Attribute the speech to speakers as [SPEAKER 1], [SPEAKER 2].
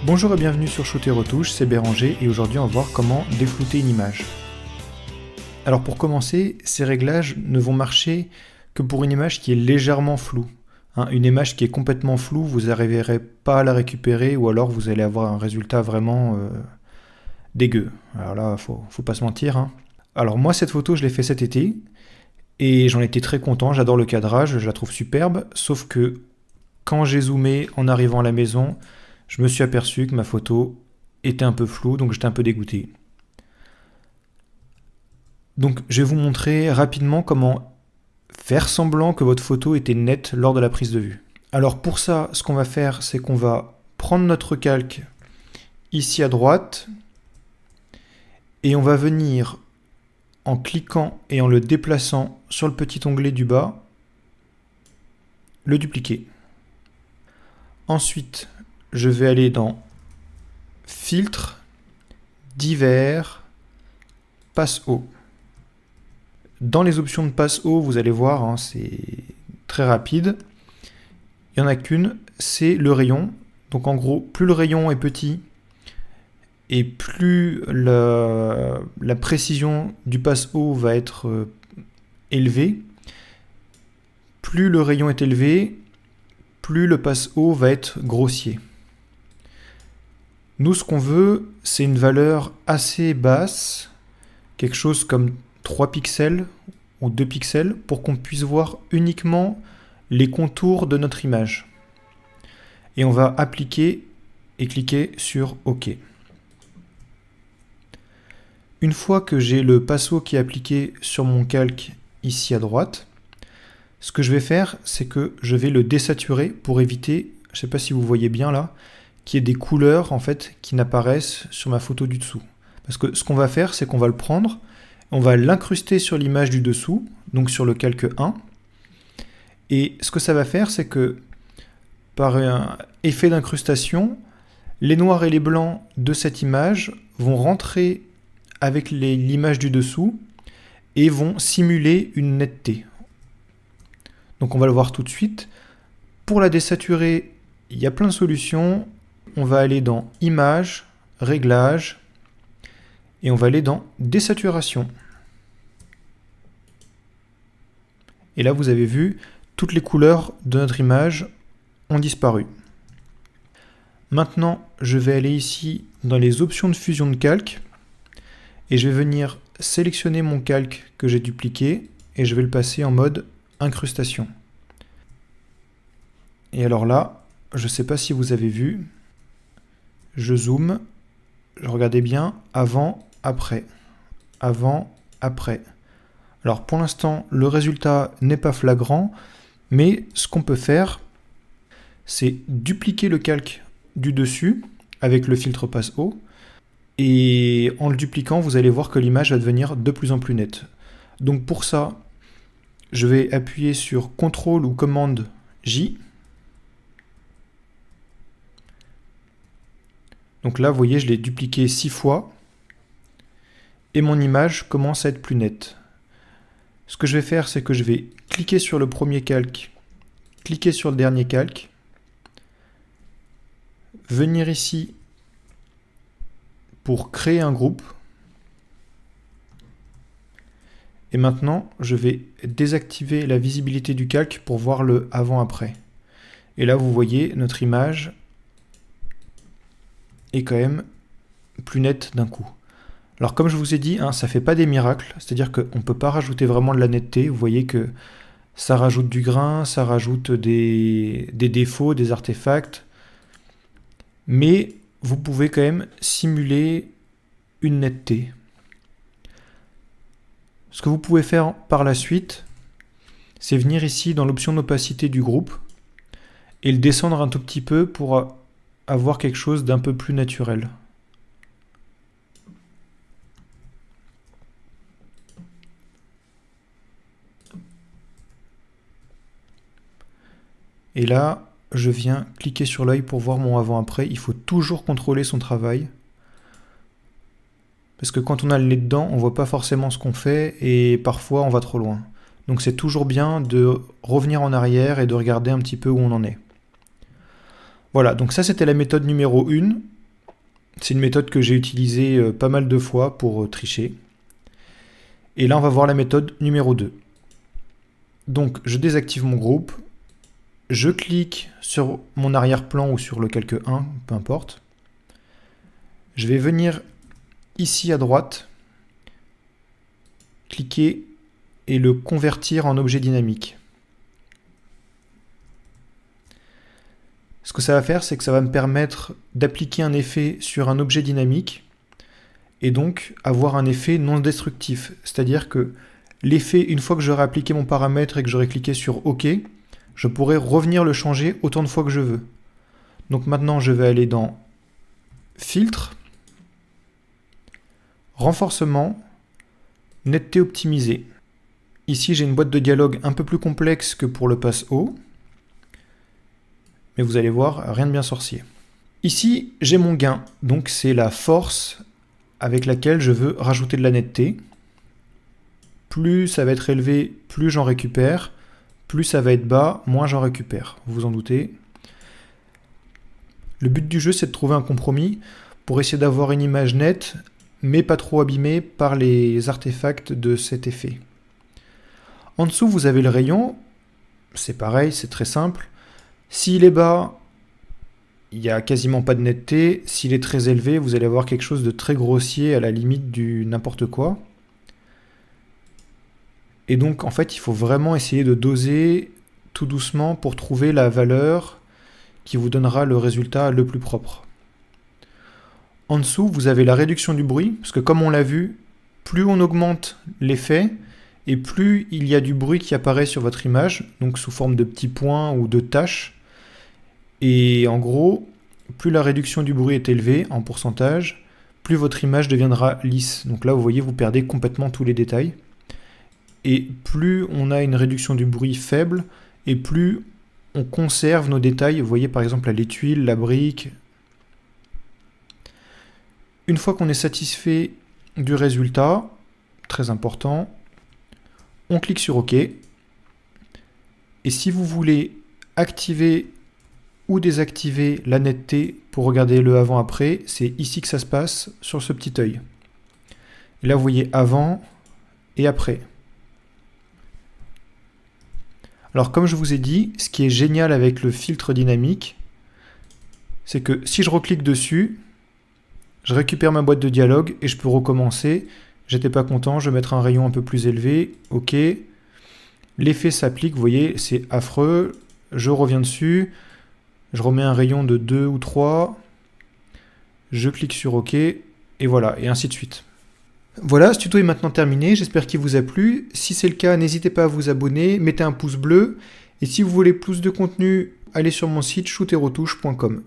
[SPEAKER 1] Bonjour et bienvenue sur Shooter Retouche, c'est Béranger et aujourd'hui on va voir comment déflouter une image. Alors pour commencer, ces réglages ne vont marcher que pour une image qui est légèrement floue. Une image qui est complètement floue, vous n'arriverez pas à la récupérer ou alors vous allez avoir un résultat vraiment dégueu. Alors là, faut pas se mentir. Alors moi cette photo je l'ai fait cet été et j'en étais très content, j'adore le cadrage, je la trouve superbe, sauf que quand j'ai zoomé en arrivant à la maison, je me suis aperçu que ma photo était un peu floue, donc j'étais un peu dégoûté. Donc je vais vous montrer rapidement comment faire semblant que votre photo était nette lors de la prise de vue. Alors pour ça, ce qu'on va faire, c'est qu'on va prendre notre calque ici à droite et on va venir en cliquant et en le déplaçant sur le petit onglet du bas, le dupliquer. Ensuite, je vais aller dans Filtre, Divers, Passe haut. Dans les options de passe haut, vous allez voir, c'est très rapide. Il n'y en a qu'une, c'est le rayon. Donc en gros, plus le rayon est petit et plus la précision du passe haut va être élevée, plus le rayon est élevé, plus le passe haut va être grossier. Nous, ce qu'on veut, c'est une valeur assez basse, quelque chose comme 3 pixels ou 2 pixels, pour qu'on puisse voir uniquement les contours de notre image. Et on va appliquer et cliquer sur OK. Une fois que j'ai le passe haut qui est appliqué sur mon calque ici à droite, ce que je vais faire, c'est que je vais le désaturer pour éviter, je ne sais pas si vous voyez bien là, qu'il y ait des couleurs en fait qui n'apparaissent sur ma photo du dessous. Parce que ce qu'on va faire, c'est qu'on va le prendre, on va l'incruster sur l'image du dessous, donc sur le calque 1. Et ce que ça va faire, c'est que par un effet d'incrustation, les noirs et les blancs de cette image vont rentrer avec l'image du dessous et vont simuler une netteté. Donc on va le voir tout de suite. Pour la désaturer, il y a plein de solutions. On va aller dans Images, Réglages, et on va aller dans Désaturation. Et là, vous avez vu, toutes les couleurs de notre image ont disparu. Maintenant, je vais aller ici dans les options de fusion de calque, et je vais venir sélectionner mon calque que j'ai dupliqué, et je vais le passer en mode incrustation. Et alors là, je ne sais pas si vous avez vu, je zoome, regardez bien, avant, après, avant, après. Alors pour l'instant, le résultat n'est pas flagrant, mais ce qu'on peut faire, c'est dupliquer le calque du dessus avec le filtre passe haut, et en le dupliquant, vous allez voir que l'image va devenir de plus en plus nette. Donc pour ça, je vais appuyer sur CTRL ou commande J. Donc là, vous voyez, je l'ai dupliqué 6 fois et mon image commence à être plus nette. Ce que je vais faire, c'est que je vais cliquer sur le premier calque, cliquer sur le dernier calque, venir ici pour créer un groupe. Et maintenant, je vais désactiver la visibilité du calque pour voir le avant-après. Et là, vous voyez, notre image est quand même plus nette d'un coup. Alors comme je vous ai dit, ça fait pas des miracles, c'est-à-dire qu'on ne peut pas rajouter vraiment de la netteté. Vous voyez que ça rajoute du grain, ça rajoute des défauts, des artefacts, mais vous pouvez quand même simuler une netteté. Ce que vous pouvez faire par la suite, c'est venir ici dans l'option d'opacité du groupe et le descendre un tout petit peu pour avoir quelque chose d'un peu plus naturel. Et là, je viens cliquer sur l'œil pour voir mon avant-après. Il faut toujours contrôler son travail. parce que quand on a le nez dedans, on voit pas forcément ce qu'on fait et parfois on va trop loin. Donc c'est toujours bien de revenir en arrière et de regarder un petit peu où on en est. Voilà, donc ça c'était la méthode numéro 1. C'est une méthode que j'ai utilisée pas mal de fois pour tricher. Et là on va voir la méthode numéro 2. Donc je désactive mon groupe, je clique sur mon arrière-plan ou sur le calque 1, peu importe. Je vais venir ici à droite, cliquer et le convertir en objet dynamique. Ce que ça va faire, c'est que ça va me permettre d'appliquer un effet sur un objet dynamique et donc avoir un effet non destructif. C'est-à-dire que l'effet, une fois que j'aurai appliqué mon paramètre et que j'aurai cliqué sur OK, je pourrai revenir le changer autant de fois que je veux. Donc maintenant, je vais aller dans Filtre, Renforcement, Netteté optimisée. Ici, j'ai une boîte de dialogue un peu plus complexe que pour le pass haut. Mais vous allez voir, rien de bien sorcier. Ici, j'ai mon gain. Donc c'est la force avec laquelle je veux rajouter de la netteté. Plus ça va être élevé, plus j'en récupère. Plus ça va être bas, moins j'en récupère. Vous vous en doutez. Le but du jeu, c'est de trouver un compromis pour essayer d'avoir une image nette, mais pas trop abîmée par les artefacts de cet effet. En dessous, vous avez le rayon. C'est pareil, c'est très simple. S'il est bas, il n'y a quasiment pas de netteté. S'il est très élevé, vous allez avoir quelque chose de très grossier à la limite du n'importe quoi. Et donc, en fait, il faut vraiment essayer de doser tout doucement pour trouver la valeur qui vous donnera le résultat le plus propre. En dessous, vous avez la réduction du bruit, parce que comme on l'a vu, plus on augmente l'effet, et plus il y a du bruit qui apparaît sur votre image, donc sous forme de petits points ou de taches. Et en gros, plus la réduction du bruit est élevée en pourcentage, plus votre image deviendra lisse. Donc là, vous voyez, vous perdez complètement tous les détails. Et plus on a une réduction du bruit faible, et plus on conserve nos détails. Vous voyez par exemple là, les tuiles, la brique. Une fois qu'on est satisfait du résultat, très important, on clique sur OK. Et si vous voulez activer ou désactiver la netteté pour regarder le avant-après, c'est ici que ça se passe, sur ce petit œil. Et là, vous voyez avant et après. Alors, comme je vous ai dit, ce qui est génial avec le filtre dynamique, c'est que si je reclique dessus, je récupère ma boîte de dialogue et je peux recommencer. J'étais pas content, je vais mettre un rayon un peu plus élevé. OK. L'effet s'applique, vous voyez, c'est affreux. Je reviens dessus. Je remets un rayon de 2 ou 3. Je clique sur OK. Et voilà, et ainsi de suite. Voilà, ce tuto est maintenant terminé. J'espère qu'il vous a plu. Si c'est le cas, n'hésitez pas à vous abonner. Mettez un pouce bleu. Et si vous voulez plus de contenu, allez sur mon site shooterretouche.com.